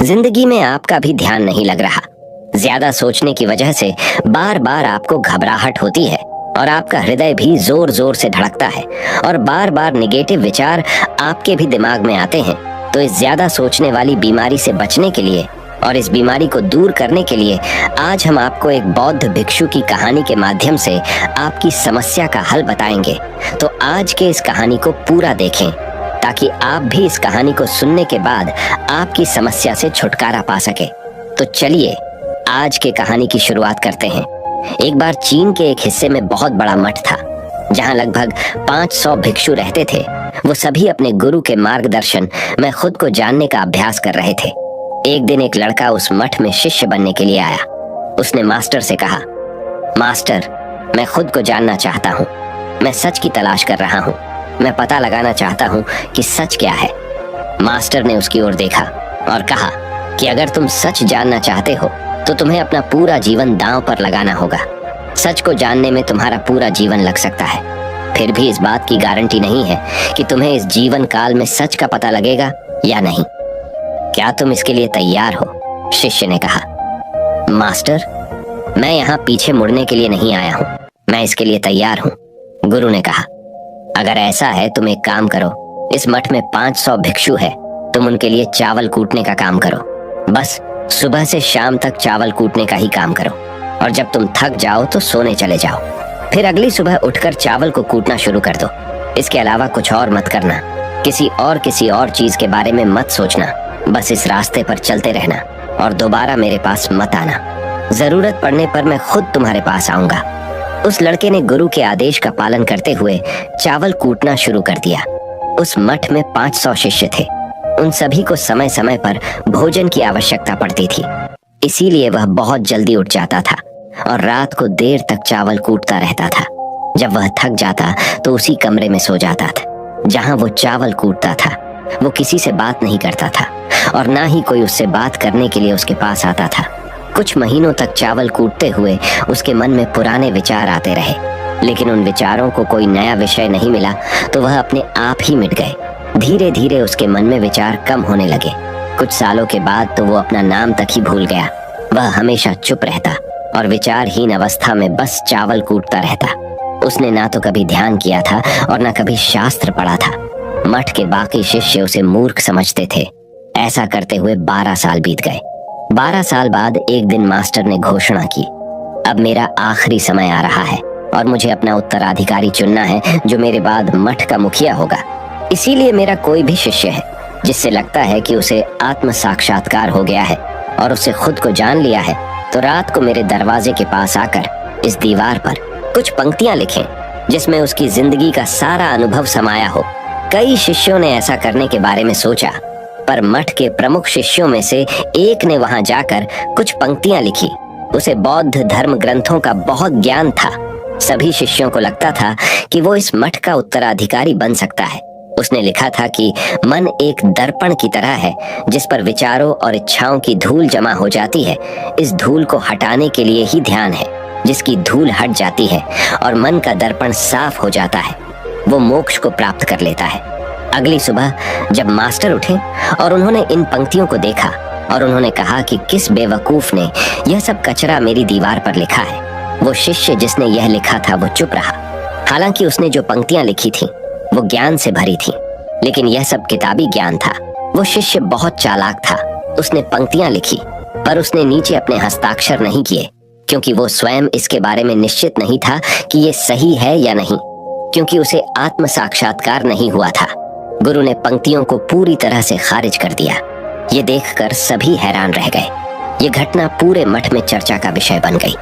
जिंदगी में आपका भी ध्यान नहीं लग रहा। ज्यादा सोचने की वजह से बार बार आपको घबराहट होती है और आपका हृदय भी जोर जोर से धड़कता है और बार बार निगेटिव विचार आपके भी दिमाग में आते हैं। तो इस ज्यादा सोचने वाली बीमारी से बचने के लिए और इस बीमारी को दूर करने के लिए आज हम आपको एक बौद्ध भिक्षु की कहानी के माध्यम से आपकी समस्या का हल बताएंगे। तो आज के इस कहानी को पूरा देखें ताकि आप भी इस कहानी को सुनने के बाद आपकी समस्या से छुटकारा पा सके। तो चलिए आज के कहानी की शुरुआत करते हैं। एक बार चीन के एक हिस्से में बहुत बड़ा मठ था जहां लगभग 500 भिक्षु रहते थे। वो सभी अपने गुरु के मार्गदर्शन में खुद को जानने का अभ्यास कर रहे थे। एक दिन एक लड़का उस मठ में शिष्य बनने के लिए आया। उसने मास्टर से कहा, मास्टर, मैं खुद को जानना चाहता हूँ। मैं सच की तलाश कर रहा हूँ। मैं पता लगाना चाहता हूँ कि सच क्या है। मास्टर ने उसकी ओर देखा और कहा कि अगर तुम सच जानना चाहते हो तो तुम्हें अपना पूरा जीवन दांव पर लगाना होगा। सच को जानने में तुम्हारा पूरा जीवन लग सकता है, फिर भी इस बात की गारंटी नहीं है कि तुम्हें इस जीवन काल में सच का पता लगेगा या नहीं। क्या तुम इसके लिए तैयार हो? शिष्य ने कहा। मास्टर, मैं यहाँ पीछे मुड़ने के लिए नहीं आया हूँ, मैं इसके लिए तैयार हूँ। गुरु ने कहा, अगर ऐसा है तुम एक काम करो, इस मठ में 500 भिक्षु है, तुम उनके लिए चावल कूटने का काम करो। बस सुबह से शाम तक चावल कूटने का ही काम करो और जब तुम थक जाओ तो सोने चले जाओ। फिर अगली सुबह उठकर चावल को कूटना शुरू कर दो। इसके अलावा कुछ और मत करना। किसी और चीज के बारे में मत सोचना। बस इस रास्ते पर चलते रहना और दोबारा मेरे पास मत आना। जरूरत पड़ने पर मैं खुद तुम्हारे पास आऊंगा। उस लड़के ने गुरु के आदेश का पालन करते हुए चावल कूटना शुरू कर दिया। उस मठ में 500 शिष्य थे। उन सभी को समय समय पर भोजन की आवश्यकता पड़ती थी, इसीलिए वह बहुत जल्दी उठ जाता था और रात को देर तक चावल कूटता रहता था। जब वह थक जाता तो उसी कमरे में सो जाता था जहां वो चावल कूटता था। वो किसी से बात नहीं करता था और ना ही कोई उससे बात करने के लिए उसके पास आता था। कुछ महीनों तक चावल कूटते हुए उसके मन में पुराने विचार आते रहे, लेकिन उन विचारों को कोई नया विषय नहीं मिला तो वह अपने आप ही मिट गए। धीरे धीरे उसके मन में विचार कम होने लगे। कुछ सालों के बाद तो वो अपना नाम तक ही भूल गया। वह हमेशा चुप रहता और विचारहीन अवस्था में बस चावल कूटता रहता। उसने ना तो कभी ध्यान किया था और ना कभी शास्त्र पढ़ा था। मठ के बाकी शिष्य उसे मूर्ख समझते थे। ऐसा करते हुए 12 साल बीत गए। 12 साल बाद एक दिन मास्टर ने घोषणा की, अब मेरा आखिरी समय आ रहा है और मुझे अपना उत्तराधिकारी चुनना है जो मेरे बाद मठ का मुखिया होगा। इसीलिए मेरा कोई भी शिष्य है जिससे लगता है कि उसे आत्म साक्षात्कार हो गया है और उसे खुद को जान लिया है, तो रात को मेरे दरवाजे के पास आकर इस दीवार पर कुछ पंक्तियां लिखें जिसमें उसकी जिंदगी का सारा अनुभव समाया हो। कई शिष्यों ने ऐसा करने के बारे में सोचा, पर मठ के प्रमुख शिष्यों में से एक ने वहां जाकर कुछ पंक्तियां लिखी। उसे बौद्ध धर्म ग्रंथों का बहुत ज्ञान था। सभी शिष्यों को लगता था कि वो इस मठ का उत्तराधिकारी बन सकता है। उसने लिखा था कि मन एक दर्पण की तरह है जिस पर विचारों और इच्छाओं की धूल जमा हो जाती है। इस धूल को हटाने के लिए ही ध्यान है। जिसकी धूल हट जाती है और मन का दर्पण साफ हो जाता है, वो मोक्ष को प्राप्त कर लेता है। अगली सुबह जब मास्टर उठे और उन्होंने इन पंक्तियों को देखा और उन्होंने कहा कि किस बेवकूफ ने यह सब कचरा मेरी दीवार पर लिखा है। वो शिष्य जिसने यह लिखा था वो चुप रहा। हालांकि उसने जो पंक्तियां लिखी थी वो ज्ञान से भरी थी, लेकिन यह सब किताबी ज्ञान था। वो शिष्य बहुत चालाक था। उसने पंक्तियां लिखी पर उसने नीचे अपने हस्ताक्षर नहीं किए, क्योंकि वो स्वयं इसके बारे में निश्चित नहीं था कि ये सही है या नहीं, क्योंकि उसे आत्म साक्षात्कार नहीं हुआ था। गुरु ने पंक्तियों को पूरी तरह से खारिज कर दिया। ये देखकर सभी हैरान रह गए। ये घटना पूरे मठ में चर्चा का विषय बन गई।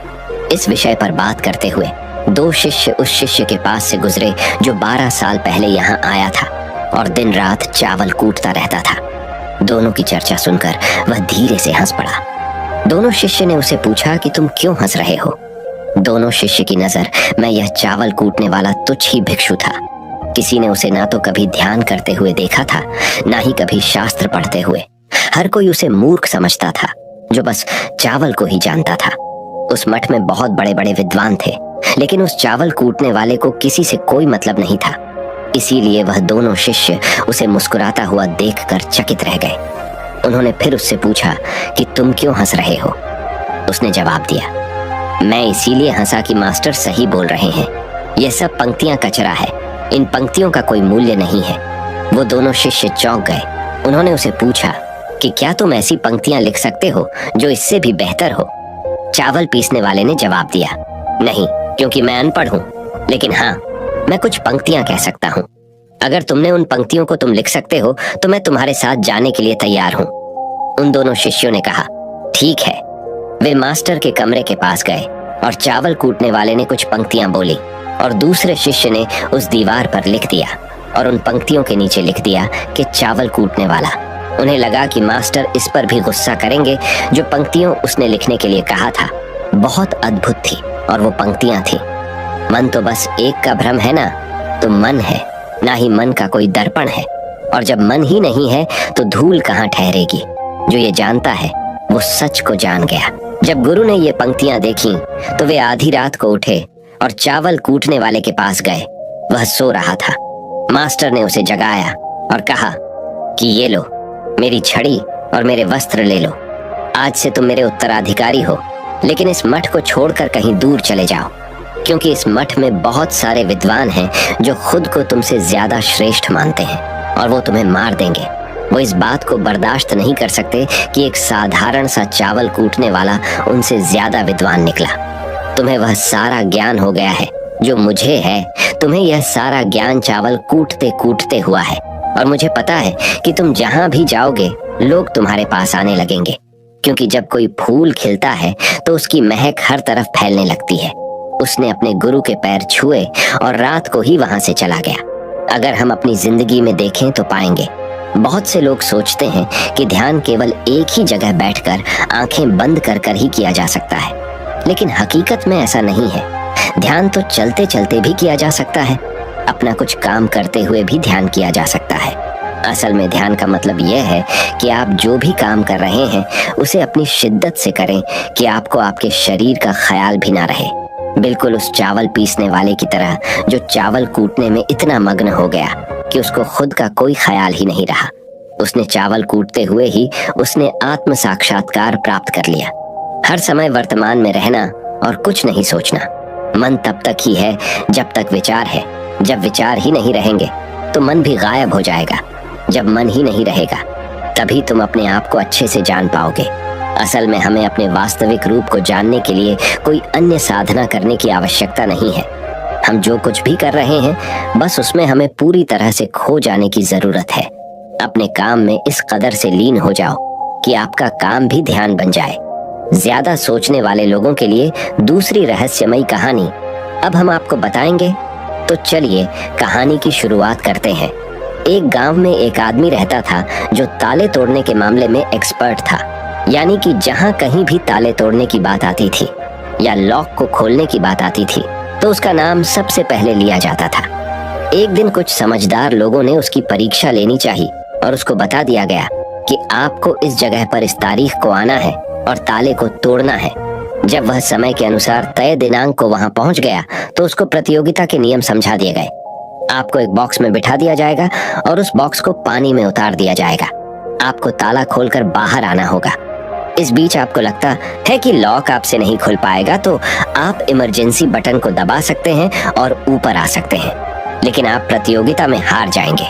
इस विषय पर बात करते हुए 2 शिष्य उस शिष्य के पास से गुजरे जो 12 साल पहले यहाँ आया था और दिन रात चावल कूटता रहता था। दोनों की चर्चा सुनकर वह धीरे से हंस पड़ा। दोनों शिष्य ने उसे पूछा कि तुम क्यों हंस रहे हो? दोनों शिष्य की नजर में यह चावल कूटने वाला तुच्छ ही भिक्षु था। किसी ने उसे ना तो कभी ध्यान करते हुए देखा था, ना ही कभी शास्त्र पढ़ते हुए। हर कोई उसे मूर्ख समझता था जो बस चावल को ही जानता था। उस मठ में बहुत बड़े बड़े विद्वान थे, लेकिन उस चावल कूटने वाले को किसी से कोई मतलब नहीं था। इसीलिए वह दोनों शिष्य उसे मुस्कुराता हुआ देखकर चकित रह गए। उन्होंने फिर उससे पूछा कि तुम क्यों हंस रहे हो। उसने जवाब दिया, मैं इसीलिए हंसा कि मास्टर सही बोल रहे हैं। ये सब पंक्तियां कचरा है, इन पंक्तियों का कोई मूल्य नहीं है। वो दोनों शिष्य चौंक गए। उन्होंने उसे पूछा कि क्या तुम ऐसी पंक्तियां लिख सकते हो जो इससे भी बेहतर हो। चावल पीसने वाले ने जवाब दिया, नहीं, क्योंकि मैं अनपढ़ हूँ, लेकिन हाँ, मैं कुछ पंक्तियां कह सकता हूँ। अगर तुमने उन पंक्तियों को तुम लिख सकते हो तो मैं तुम्हारे साथ जाने के लिए तैयार हूँ। उन दोनों शिष्यों ने कहा, ठीक है। वे मास्टर के कमरे के पास गए और चावल कूटने वाले ने कुछ पंक्तियां बोली और दूसरे शिष्य ने उस दीवार पर लिख दिया और उन पंक्तियों के नीचे लिख दिया कि चावल कूटने वाला। उन्हें लगा कि मास्टर इस पर भी गुस्सा करेंगे। जो पंक्तियों उसने लिखने के लिए कहा था बहुत अद्भुत थी और वो पंक्तियां थी, मन तो बस एक का भ्रम है ना, तो मन है, ना ही मन का कोई दर्पण है, और जब मन ही नहीं है तो धूल कहाँ ठहरेगी। जो ये जानता है वो सच को जान गया। जब गुरु ने ये पंक्तियां देखी तो वे आधी रात को उठे और चावल कूटने वाले के पास गए। वह सो रहा था। मास्टर ने उसे जगाया और कहा कि ये लो, मेरी छड़ी और मेरे वस्त्र ले लो। आज से तुम मेरे उत्तराधिकारी हो, लेकिन इस मठ को छोड़कर कहीं दूर चले जाओ, क्योंकि इस मठ में बहुत सारे विद्वान हैं जो खुद को तुमसे ज्यादा श्रेष्ठ मानते हैं और वो तुम्हें मार देंगे। वो इस बात को बर्दाश्त नहीं कर सकते कि एक साधारण सा चावल कूटने वाला उनसे ज्यादा विद्वान निकला। तुम्हें वह सारा ज्ञान हो गया है जो मुझे है। तुम्हें यह सारा ज्ञान चावल कूटते कूटते हुआ है, और मुझे पता है कि तुम जहां भी जाओगे लोग तुम्हारे पास आने लगेंगे, क्योंकि जब कोई फूल खिलता है तो उसकी महक हर तरफ फैलने लगती है। उसने अपने गुरु के पैर छुए और रात को ही वहां से चला गया। अगर हम अपनी जिंदगी में देखें तो पाएंगे बहुत से लोग सोचते हैं कि ध्यान केवल एक ही जगह बैठकर आंखें बंद कर कर ही किया जा सकता है, लेकिन हकीकत में ऐसा नहीं है। ध्यान तो चलते चलते भी किया जा सकता है, अपना कुछ काम करते हुए भी ध्यान किया जा सकता है। असल में ध्यान का मतलब यह है कि आप जो भी काम कर रहे हैं उसे अपनी शिद्दत से करें कि आपको आपके शरीर का ख्याल भी ना रहे। बिल्कुल उस चावल पीसने वाले की तरह जो चावल कूटने में इतना मग्न हो गया कि उसको खुद का कोई ख्याल ही नहीं रहा। उसने चावल कूटते हुए ही उसने आत्म साक्षात्कार प्राप्त कर लिया। हर समय वर्तमान में रहना और कुछ नहीं सोचना। मन तब तक ही है जब तक विचार है। जब विचार ही नहीं रहेंगे तो मन भी गायब हो जाएगा। जब मन ही नहीं रहेगा तभी तुम अपने आप को अच्छे से जान पाओगे। असल में हमें अपने वास्तविक रूप को जानने के लिए कोई अन्य साधना करने की आवश्यकता नहीं है। हम जो कुछ भी कर रहे हैं बस उसमें हमें पूरी तरह से खो जाने की जरूरत है। अपने काम में इस कदर से लीन हो जाओ कि आपका काम भी ध्यान बन जाए। ज्यादा सोचने वाले लोगों के लिए दूसरी रहस्यमयी कहानी अब हम आपको बताएंगे। तो चलिए कहानी की शुरुआत करते हैं। एक गांव में एक आदमी रहता था जो ताले तोड़ने के मामले में एक्सपर्ट था। यानी कि जहां कहीं भी ताले तोड़ने की बात आती थी या लॉक को खोलने की बात आती थी तो उसका नाम सबसे पहले लिया जाता था। एक दिन कुछ समझदार लोगों ने उसकी परीक्षा लेनी चाहिए और उसको बता दिया गया कि आपको इस जगह पर इस तारीख को आना है और ताले को तोड़ना है। जब वह समय के अनुसार तय दिनांक को वहां पहुंच गया तो उसको प्रतियोगिता के नियम समझा दिए गए। आपको एक बॉक्स में बिठा दिया जाएगा और उस बॉक्स को पानी में उतार दिया जाएगा। आपको ताला खोलकर बाहर आना होगा। इस बीच आपको लगता है कि लॉक आपसे नहीं खुल पाएगा तो आप इमरजेंसी बटन को दबा सकते हैं और ऊपर आ सकते हैं, लेकिन आप प्रतियोगिता में हार जाएंगे।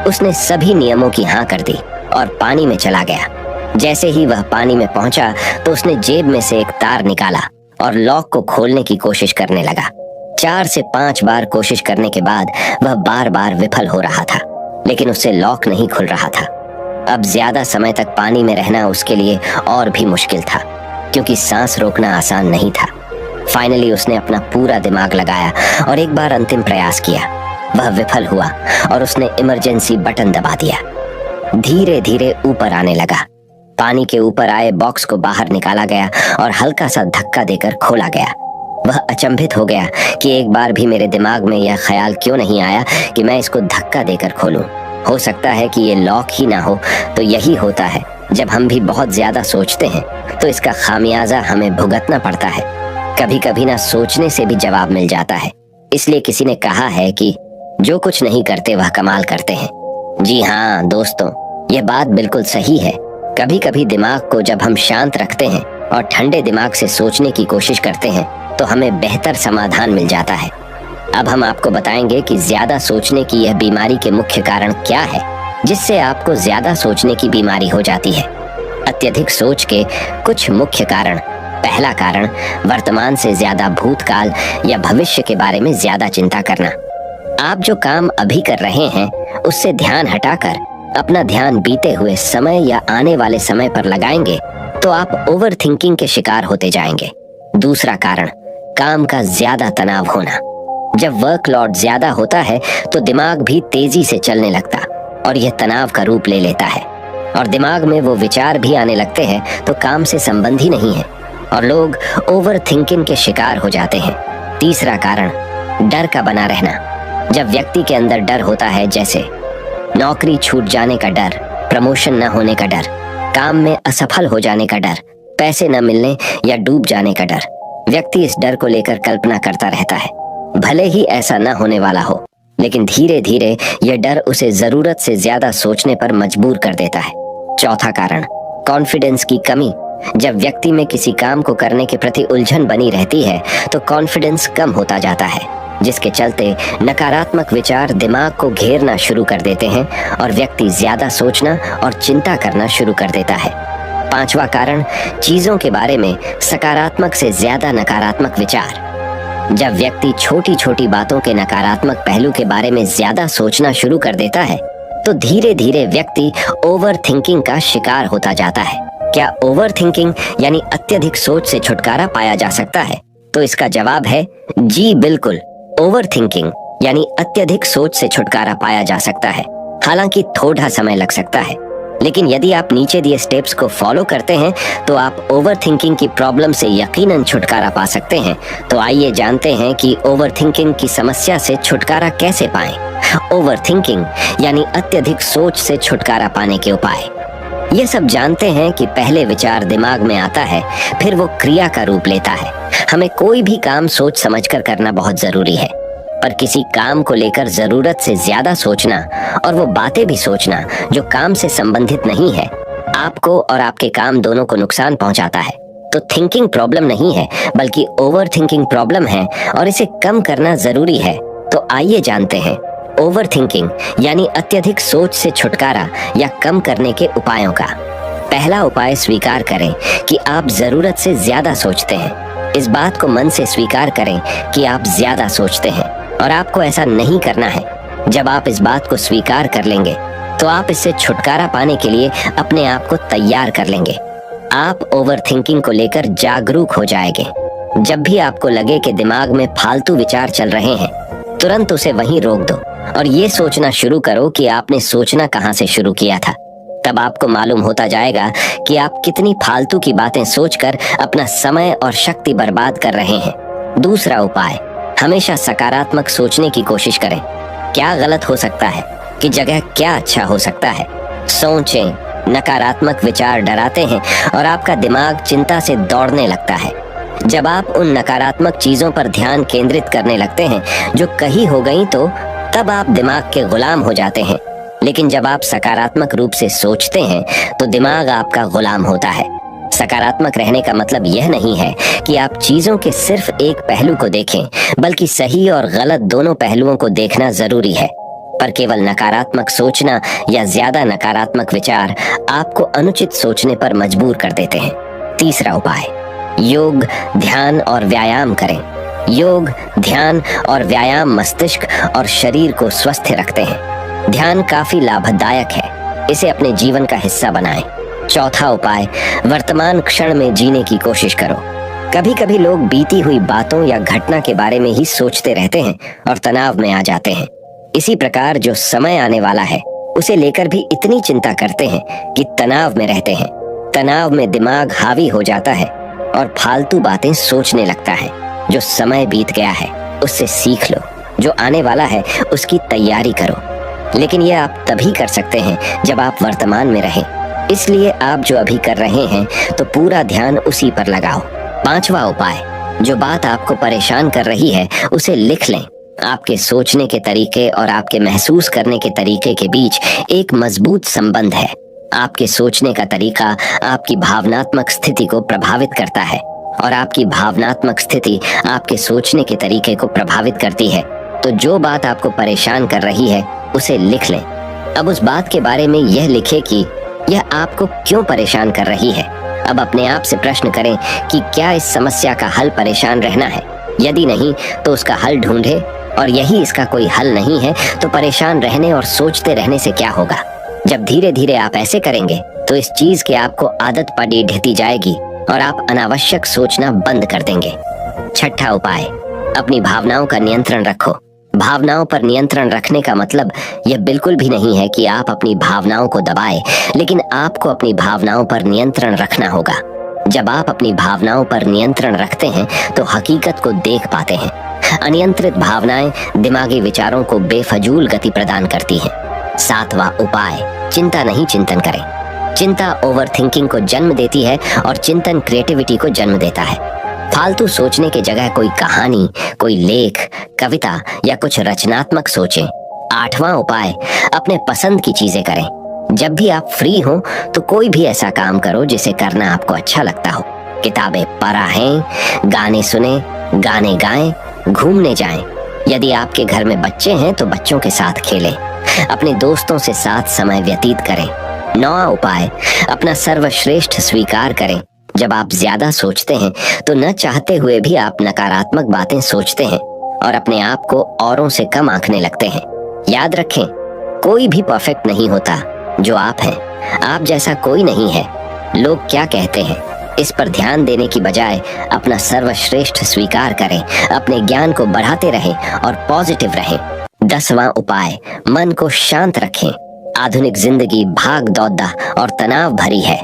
उसने सभी नियमों की हाँ कर दी और पानी में चला गया। जैसे ही वह पानी में पहुंचा तो उसने जेब में से एक तार निकाला और लॉक को खोलने की कोशिश करने लगा। 4 से 5 बार कोशिश करने के बाद वह बार बार विफल हो रहा था, लेकिन उससे लॉक नहीं खुल रहा था। अब ज्यादा समय तक पानी में रहना उसके लिए और भी मुश्किल था, क्योंकि सांस रोकना आसान नहीं था। फाइनली उसने अपना पूरा दिमाग लगाया और एक बार अंतिम प्रयास किया। वह विफल हुआ और उसने इमरजेंसी बटन दबा दिया। धीरे धीरे ऊपर आने लगा। पानी के ऊपर आए बॉक्स को बाहर निकाला गया और हल्का सा धक्का देकर खोला गया। वह अचंभित हो गया कि एक बार भी मेरे दिमाग में यह ख्याल क्यों नहीं आया कि मैं इसको धक्का देकर खोलूं। हो सकता है कि ये लॉक ही ना हो। तो यही होता है, जब हम भी बहुत ज्यादा सोचते हैं तो इसका खामियाजा हमें भुगतना पड़ता है। कभी कभी ना सोचने से भी जवाब मिल जाता है। इसलिए किसी ने कहा है कि जो कुछ नहीं करते वह कमाल करते हैं। जी हाँ दोस्तों, यह बात बिल्कुल सही है। कभी कभी दिमाग को जब हम शांत रखते हैं और ठंडे दिमाग से सोचने की कोशिश करते हैं तो हमें बेहतर समाधान मिल जाता है। अब हम आपको बताएंगे कि ज्यादा सोचने की यह बीमारी के मुख्य कारण क्या है, जिससे आपको ज्यादा सोचने की बीमारी हो जाती है। अत्यधिक सोच के कुछ मुख्य कारण। पहला कारण, वर्तमान से ज्यादा भूतकाल या भविष्य के बारे में ज्यादा चिंता करना। आप जो काम अभी कर रहे हैं उससे ध्यान हटाकर अपना ध्यान बीते हुए समय या आने वाले समय पर लगाएंगे तो आप ओवर थिंकिंग के शिकार होते जाएंगे। दूसरा कारण, काम का ज्यादा तनाव होना। जब वर्कलोड ज्यादा होता है तो दिमाग भी तेजी से चलने लगता और यह तनाव का रूप ले लेता है और दिमाग में वो विचार भी आने लगते हैं तो काम से संबंध ही नहीं है और लोग ओवर थिंकिंग के शिकार हो जाते हैं। तीसरा कारण, डर का बना रहना। जब व्यक्ति के अंदर डर होता है, जैसे नौकरी छूट जाने का डर, प्रमोशन न होने का डर, काम में असफल हो जाने का डर, पैसे न मिलने या डूब जाने का डर, व्यक्ति इस डर को लेकर कल्पना करता रहता है। भले ही ऐसा न होने वाला हो, लेकिन धीरे धीरे यह डर उसे जरूरत से ज्यादा सोचने पर मजबूर कर देता है। चौथा कारण, कॉन्फिडेंस की कमी। जब व्यक्ति में किसी काम को करने के प्रति उलझन बनी रहती है तो कॉन्फिडेंस कम होता जाता है, जिसके चलते नकारात्मक विचार दिमाग को घेरना शुरू कर देते हैं और व्यक्ति ज्यादा सोचना और चिंता करना शुरू कर देता है। पांचवा कारण, चीजों के बारे में सकारात्मक से ज्यादा नकारात्मक विचार। जब व्यक्ति छोटी छोटी बातों के नकारात्मक पहलू के बारे में ज्यादा सोचना शुरू कर देता है तो धीरे धीरे व्यक्ति ओवर थिंकिंग का शिकार होता जाता है। क्या ओवर थिंकिंग यानी अत्यधिक सोच से छुटकारा पाया जा सकता है? तो इसका जवाब है जी बिल्कुल। ओवर थिंकिंग यानी अत्यधिक सोच से छुटकारा पाया जा सकता है, हालांकि थोड़ा समय लग सकता है, लेकिन यदि आप नीचे दिए स्टेप्स को फॉलो करते हैं तो आप ओवर थिंकिंग की प्रॉब्लम से यकीनन छुटकारा पा सकते हैं। तो आइए जानते हैं कि ओवर थिंकिंग की समस्या से छुटकारा कैसे पाएं। ओवर थिंकिंग यानी अत्यधिक सोच से छुटकारा पाने के उपाय। ये सब जानते हैं कि पहले विचार दिमाग में आता है, फिर वो क्रिया का रूप लेता है। हमें कोई भी काम सोच समझकर करना बहुत जरूरी है, पर किसी काम को लेकर जरूरत से ज्यादा सोचना और वो बातें भी सोचना जो काम से संबंधित नहीं है, आपको और आपके काम दोनों को नुकसान पहुंचाता है। तो थिंकिंग प्रॉब्लम नहीं है, बल्कि ओवर थिंकिंग प्रॉब्लम है और इसे कम करना जरूरी है। तो आइए जानते हैं ओवर थिंकिंग यानी अत्यधिक सोच से छुटकारा या कम करने के उपायों का। पहला उपाय, स्वीकार करें कि आप जरूरत से ज्यादा सोचते हैं। इस बात को मन से स्वीकार करें कि आप ज्यादा सोचते हैं और आपको ऐसा नहीं करना है। जब आप इस बात को स्वीकार कर लेंगे तो आप इससे छुटकारा पाने के लिए अपने आप को तैयार कर लेंगे। आप ओवर थिंकिंग को लेकर जागरूक हो जाएंगे। जब भी आपको लगे कि दिमाग में फालतू विचार चल रहे हैं, तुरंत उसे वहीं रोक दो और ये सोचना शुरू करो कि आपने सोचना कहां से शुरू किया था। तब आपको मालूम होता जाएगा कि आप कितनी फालतू की बातें सोचकर अपना समय और शक्ति बर्बाद कर रहे हैं। दूसरा उपाय, हमेशा सकारात्मक सोचने की कोशिश करें। क्या गलत हो सकता है कि जगह क्या अच्छा हो सकता है। सोचें। नकारात्मक विचार डराते हैं और आपका दिमाग चिंता से दौड़ने लगता है। जब आप उन नकारात्मक चीजों पर ध्यान केंद्रित करने लगते हैं जो कहीं हो गई, तो तब आप दिमाग के गुलाम हो जाते हैं। लेकिन जब आप सकारात्मक रूप से सोचते हैं तो दिमाग आपका गुलाम होता है। सकारात्मक रहने का मतलब यह नहीं है कि आप चीजों के सिर्फ एक पहलू को देखें, बल्कि सही और गलत दोनों पहलुओं को देखना जरूरी है। पर केवल नकारात्मक सोचना या ज्यादा नकारात्मक विचार आपको अनुचित सोचने पर मजबूर कर देते हैं। तीसरा उपाय, योग, ध्यान और व्यायाम करें। योग, ध्यान और व्यायाम मस्तिष्क और शरीर को स्वस्थ रखते हैं। ध्यान काफी लाभदायक है, इसे अपने जीवन का हिस्सा बनाएं। चौथा उपाय, वर्तमान क्षण में जीने की कोशिश करो। कभी कभी लोग बीती हुई बातों या घटना के बारे में ही सोचते रहते हैं और तनाव में आ जाते हैं। इसी प्रकार जो समय आने वाला है उसे लेकर भी इतनी चिंता करते हैं कि तनाव में रहते हैं। तनाव में दिमाग हावी हो जाता है और फालतू बातें सोचने लगता है। जो समय बीत गया है उससे सीख लो, जो आने वाला है उसकी तैयारी करो। लेकिन यह आप तभी कर सकते हैं जब आप वर्तमान में रहें। इसलिए आप जो अभी कर रहे हैं तो पूरा ध्यान उसी पर लगाओ। पांचवा उपाय, जो बात आपको परेशान कर रही है उसे लिख लें। आपके सोचने के तरीके और आपके महसूस करने के तरीके के बीच एक मजबूत संबंध है। आपके सोचने का तरीका आपकी भावनात्मक स्थिति को प्रभावित करता है और आपकी भावनात्मक स्थिति आपके सोचने के तरीके को प्रभावित करती है। तो जो बात आपको परेशान कर रही है उसे लिख लें। अब उस बात के बारे में यह लिखें कि यह आपको क्यों परेशान कर रही है। अब अपने आप से प्रश्न करें कि क्या इस समस्या का हल परेशान रहना है। यदि नहीं तो उसका हल ढूंढे, और यही इसका कोई हल नहीं है तो परेशान रहने और सोचते रहने से क्या होगा। जब धीरे धीरे आप ऐसे करेंगे तो इस चीज की आपको आदत पड़ी ढहती जाएगी और आप अनावश्यक सोचना बंद कर देंगे। छठा उपाय, अपनी भावनाओं का नियंत्रण रखो। भावनाओं पर नियंत्रण रखने का मतलब यह बिल्कुल भी नहीं है कि आप अपनी भावनाओं को दबाएं, लेकिन आपको अपनी भावनाओं पर नियंत्रण रखना होगा। जब आप अपनी भावनाओं पर नियंत्रण रखते हैं तो हकीकत को देख पाते हैं। अनियंत्रित भावनाएं दिमागी विचारों को बेफजूल गति प्रदान करती हैं। सातवां उपाय, चिंता नहीं चिंतन करें। चिंता ओवरथिंकिंग को जन्म देती है और चिंतन क्रिएटिविटी को जन्म देता है। फालतू सोचने के जगह कोई कहानी, कोई लेख, कविता या कुछ रचनात्मक सोचें। आठवां उपाय, अपने पसंद की चीजें करें। जब भी आप फ्री हो तो कोई भी ऐसा काम करो जिसे करना आपको अच्छा लगता हो। किताबें पढ़ें, गाने सुने, गाने गाएं, घूमने जाएं। यदि आपके घर में बच्चे हैं तो बच्चों के साथ खेलें। अपने दोस्तों से साथ समय व्यतीत करें। नौवां उपाय, अपना सर्वश्रेष्ठ स्वीकार करें। जब आप ज्यादा सोचते हैं तो न चाहते हुए भी आप नकारात्मक बातें सोचते हैं और अपने आप को औरों से कम आंकने लगते हैं। याद रखें, कोई भी परफेक्ट नहीं होता जो आप हैं। आप जैसा कोई नहीं है। लोग क्या कहते हैं इस पर ध्यान देने की बजाय अपना सर्वश्रेष्ठ स्वीकार करें। अपने ज्ञान को बढ़ाते रहें और पॉजिटिव रहें। 10वां उपाय, मन को शांत रखें। आधुनिक जिंदगी भाग दौड़ और तनाव भरी है।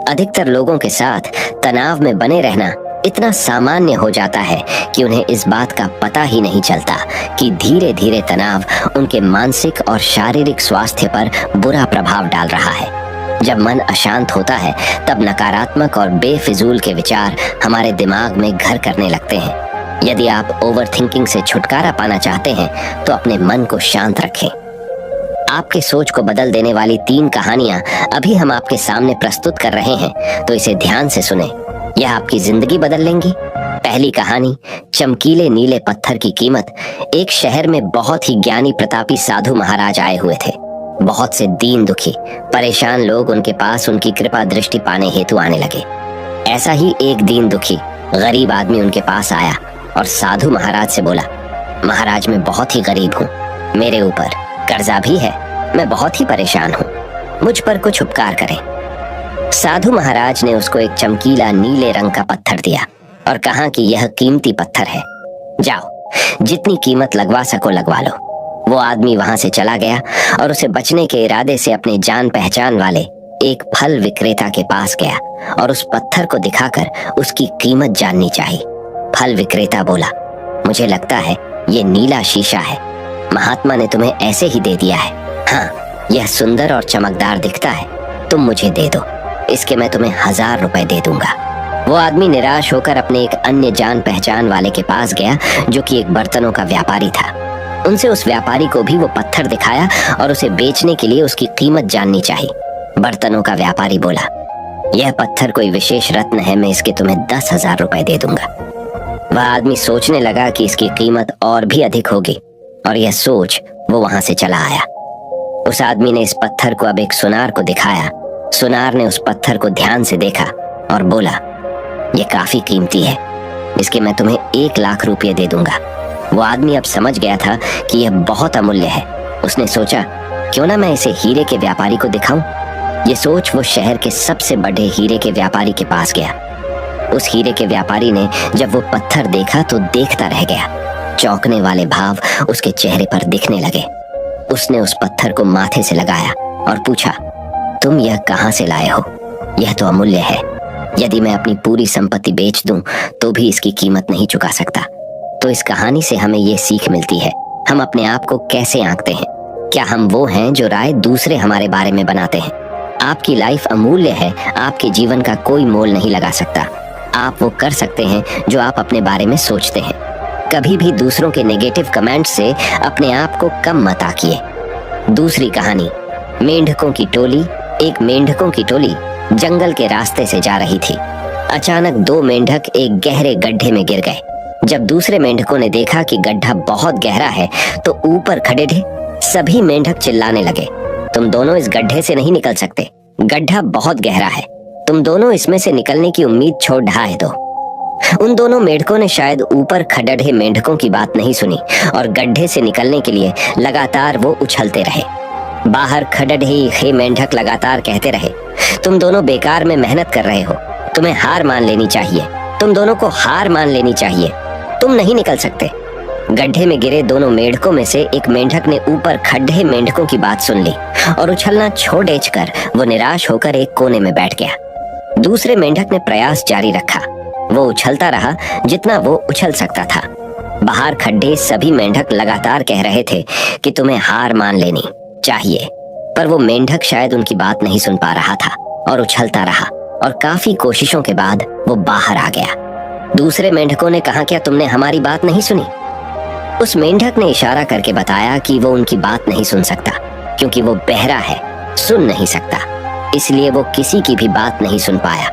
अधिकतर लोगों के साथ तनाव में बने रहना इतना सामान्य हो जाता है कि उन्हें इस बात का पता ही नहीं चलता कि धीरे धीरे तनाव उनके मानसिक और शारीरिक स्वास्थ्य पर बुरा प्रभाव डाल रहा है। जब मन अशांत होता है तब नकारात्मक और बेफिजूल के विचार हमारे दिमाग में घर करने लगते हैं। यदि आप ओवरथिंकिंग से छुटकारा पाना चाहते हैं तो अपने मन को शांत रखें। आपके सोच को बदल देने वाली 3 कहानियां अभी हम आपके सामने प्रस्तुत कर रहे हैं, तो इसे ध्यान से सुने। यह आपकी जिंदगी बदल लेंगी। पहली कहानी, चमकीले नीले पत्थर की कीमत। एक शहर में बहुत ही ज्ञानी प्रतापी साधु महाराज आए हुए थे। बहुत से दीन दुखी परेशान लोग उनके पास उनकी कृपा दृष्टि पाने हेतु आने लगे। ऐसा ही एक दीन दुखी गरीब आदमी उनके पास आया और साधु महाराज से बोला, महाराज मैं बहुत ही गरीब हूँ, मेरे ऊपर कर्जा भी है, मैं बहुत ही परेशान हूँ, मुझ पर कुछ उपकार करें। साधु महाराज ने उसको एक चमकीला नीले रंग का पत्थर दिया और कहा कि यह कीमती पत्थर है, जाओ जितनी कीमत लगवा सको लगवा लो। वो आदमी वहां से चला गया और उसे बचने के इरादे से अपने जान पहचान वाले एक फल विक्रेता के पास गया और उस पत्थर को दिखाकर उसकी कीमत जाननी चाहिए। फल विक्रेता बोला, मुझे लगता है ये नीला शीशा है, महात्मा ने तुम्हें ऐसे ही दे दिया है। हाँ, यह सुंदर और चमकदार दिखता है, तुम मुझे दे दो, इसके मैं तुम्हें 1000 रुपए दे दूंगा। वो आदमी निराश होकर अपने एक अन्य जान पहचान वाले के पास गया जो कि एक बर्तनों का व्यापारी था। उनसे उस व्यापारी को भी वो पत्थर दिखाया और उसे बेचने के लिए उसकी कीमत जाननी चाहिए। बर्तनों का व्यापारी बोला, यह पत्थर कोई विशेष रत्न है, मैं इसके तुम्हें 10,000 रुपए दे दूंगा। वह आदमी सोचने लगा कि इसकी कीमत और भी अधिक होगी और यह सोच वो वहां से चला आया। उस आदमी ने इस पत्थर को अब एक सुनार को दिखाया। सुनार ने उस पत्थर को ध्यान से देखा और बोला, यह काफी कीमती है, इसके मैं तुम्हें 1 लाख रुपये दे दूंगा। वो आदमी अब समझ गया था कि यह बहुत अमूल्य है। उसने सोचा, क्यों ना मैं इसे हीरे के व्यापारी को दिखाऊं। ये सोच वो शहर के सबसे बड़े हीरे के व्यापारी के पास गया। उस हीरे के व्यापारी ने जब वो पत्थर देखा तो देखता रह गया। चौंकने वाले भाव उसके चेहरे पर दिखने लगे। उसने उस पत्थर को माथे से लगाया और पूछा, तुम यह कहां से लाए हो? यह तो अमूल्य है, यदि मैं अपनी पूरी संपत्ति बेच दूं तो भी इसकी कीमत नहीं चुका सकता। तो इस कहानी से हमें ये सीख मिलती है, हम अपने आप को कैसे आंकते हैं। क्या हम वो हैं जो राय दूसरे हमारे बारे में बनाते हैं? आपकी लाइफ अमूल्य है, आपके जीवन का कोई मोल नहीं लगा सकता। आप वो कर सकते हैं जो आप अपने बारे में सोचते हैं। कभी भी दूसरों के नेगेटिव कमेंट से अपने आप को कम मत आंकिए। दूसरी कहानी, मेंढकों की टोली एक मेंढकों की टोली जंगल के रास्ते से जा रही थी। अचानक दो मेंढक एक गहरे गड्ढे में गिर गए। जब दूसरे मेंढकों ने देखा कि गड्ढा बहुत गहरा है तो ऊपर खड़े थे सभी मेंढक चिल्लाने लगे, तुम दोनों इस गड्ढे से नहीं निकल सकते, गड्ढा बहुत गहरा है, तुम दोनों इसमें से निकलने की उम्मीद छोड़ ढाए दो। उन दोनों मेंढकों ने शायद ऊपर खड़े मेंढकों की बात नहीं सुनी और गड्ढे से निकलने के लिए लगातार वो उछलते रहे। बाहर खड़े मेंढक लगातार कहते रहे, तुम दोनों बेकार में मेहनत कर रहे हो, तुम्हें हार मान लेनी चाहिए, तुम दोनों को हार मान लेनी चाहिए, तुम नहीं निकल सकते। गड्ढे में गिरे दोनों मेंढकों में से एक मेंढक ने ऊपर खड़े मेंढकों की बात सुन ली और उछलना छोड़ कर वो निराश होकर एक कोने में बैठ गया। दूसरे मेंढक ने प्रयास जारी रखा। वो उछलता रहा जितना वो उछल सकता था। बाहर खड्डे सभी मेंढक लगातार कह रहे थे कि तुम्हें हार मान लेनी चाहिए, पर वो मेंढक शायद उनकी बात नहीं सुन पा रहा था और उछलता रहा और काफी कोशिशों के बाद वो बाहर आ गया। दूसरे मेंढकों ने कहा, क्या तुमने हमारी बात नहीं सुनी? उस मेंढक ने इशारा करके बताया कि वो उनकी बात नहीं सुन सकता क्योंकि वो बहरा है, सुन नहीं सकता, इसलिए वो किसी की भी बात नहीं सुन पाया।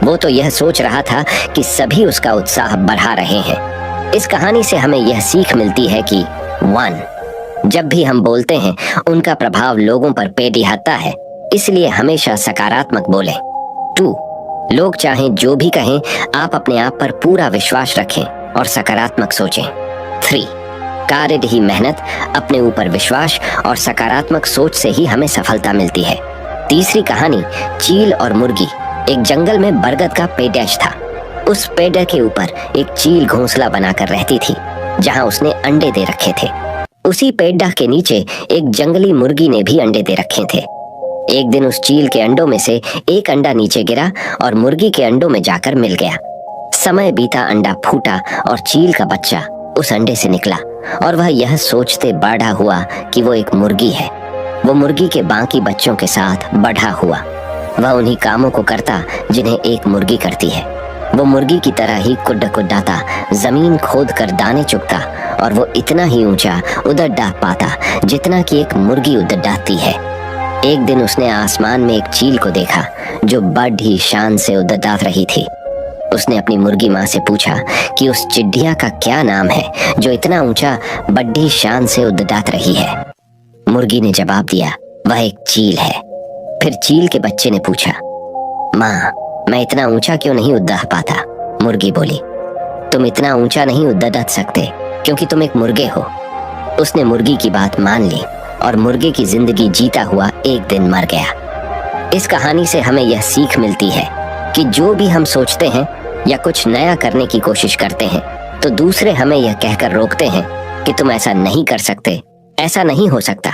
वो तो यह सोच रहा था कि सभी उसका उत्साह बढ़ा रहे हैं। इस कहानी से हमें यह सीख मिलती है कि 1. जब भी हम बोलते हैं उनका प्रभाव लोगों पर पेटियाता है, इसलिए हमेशा सकारात्मक बोलें। 2. लोग चाहें जो भी कहें, आप अपने आप पर पूरा विश्वास रखें और सकारात्मक सोचें। 3. कार्य ही मेहनत, अपने ऊपर विश्वास और सकारात्मक सोच से ही हमें सफलता मिलती है। तीसरी कहानी, चील और मुर्गी। एक जंगल में बरगद का पेड़ था। उस पेड़ के ऊपर एक चील घोंसला बनाकर रहती थी जहां उसने अंडे दे रखे थे। उसी पेड़ के नीचे एक जंगली मुर्गी ने भी अंडे दे रखे थे। एक दिन उस चील के अंडों में से एक अंडा नीचे गिरा और मुर्गी के अंडों में जाकर मिल गया। समय बीता, अंडा फूटा और चील का बच्चा उस अंडे से निकला और वह यह सोचते बड़ा हुआ कि वो एक मुर्गी है। वो मुर्गी के बाकी बच्चों के साथ बढ़ा हुआ। वह उन्हीं कामों को करता जिन्हें एक मुर्गी करती है। वो मुर्गी की तरह ही कुड्डाता, जमीन खोद कर दाने चुगता और वो इतना ही ऊंचा उड़द डाह पाता जितना कि एक मुर्गी उड़द डाहती है। एक दिन उसने आसमान में एक चील को देखा जो बड़ी शान से उड़द डाह रही थी। उसने अपनी मुर्गी माँ से पूछा कि उस चिड़िया का क्या नाम है जो इतना ऊंचा बड़ी शान से उड़द डाह रही है। मुर्गी ने जवाब दिया, वह एक चील है। फिर चील के बच्चे ने पूछा, माँ, मैं इतना ऊंचा क्यों नहीं उड़ पाता? मुर्गी बोली, तुम इतना ऊंचा नहीं उड़ सकते क्योंकि तुम एक मुर्गे हो। उसने मुर्गी की बात मान ली और मुर्गे की जिंदगी जीता हुआ एक दिन मर गया। इस कहानी से हमें यह सीख मिलती है कि जो भी हम सोचते हैं या कुछ नया करने की कोशिश करते हैं तो दूसरे हमें यह कहकर रोकते हैं कि तुम ऐसा नहीं कर सकते, ऐसा नहीं हो सकता,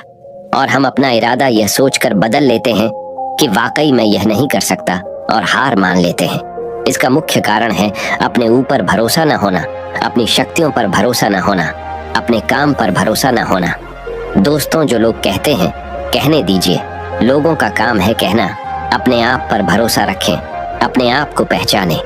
और हम अपना इरादा यह सोचकर बदल लेते हैं कि वाकई मैं यह नहीं कर सकता और हार मान लेते हैं। इसका मुख्य कारण है अपने ऊपर भरोसा न होना, अपनी शक्तियों पर भरोसा न होना, अपने काम पर भरोसा न होना। दोस्तों, जो लोग कहते हैं कहने दीजिए, लोगों का काम है कहना। अपने आप पर भरोसा रखें, अपने आप को पहचानें।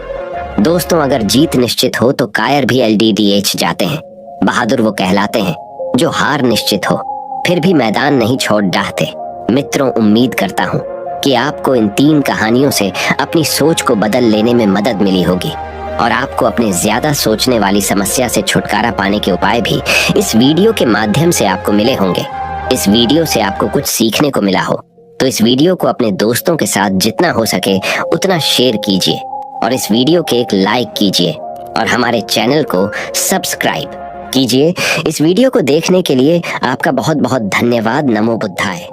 दोस्तों, अगर जीत निश्चित हो तो कायर भी LDDH जाते हैं। बहादुर वो कहलाते हैं जो हार निश्चित हो फिर भी मैदान नहीं छोड़ डाहते। मित्रों, उम्मीद करता हूँ कि आपको इन 3 कहानियों से अपनी सोच को बदल लेने में मदद मिली होगी और आपको अपने ज्यादा सोचने वाली समस्या से छुटकारा पाने के उपाय भी इस वीडियो के माध्यम से आपको मिले होंगे। इस वीडियो से आपको कुछ सीखने को मिला हो तो इस वीडियो को अपने दोस्तों के साथ जितना हो सके उतना शेयर कीजिए और इस वीडियो के एक लाइक कीजिए और हमारे चैनल को सब्सक्राइब कीजिए। इस वीडियो को देखने के लिए आपका बहुत बहुत धन्यवाद। नमो बुद्धाय।